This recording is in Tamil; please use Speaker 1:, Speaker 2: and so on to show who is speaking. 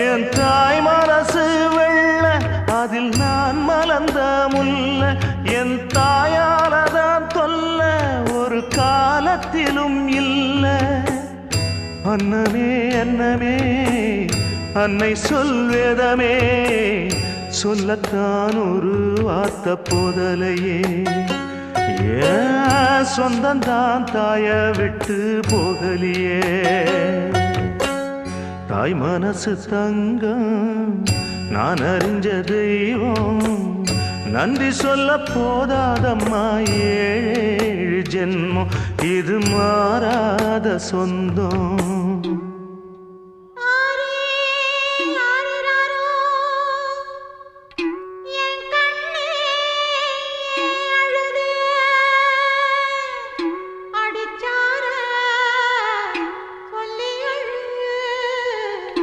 Speaker 1: என் தாய் மனசு வெள்ள அதில் நான் மலர்ந்த முல்ல என் தாயாலதான் தொல்ல ஒரு காலத்திலும் இல்ல அன்னமே அன்னமே அன்னை சொல்வேதமே சொல்லத்தான் ஒரு வார்த்தை போதலையே ஏன் சொந்தந்தான் தாய விட்டு போகலியே தாய் மனசு தங்கம் நான் அறிஞ்ச தெய்வம் நன்றி சொல்ல போதாதம்மா ஏழு ஜென்மம் இது மாறாத சொந்தம்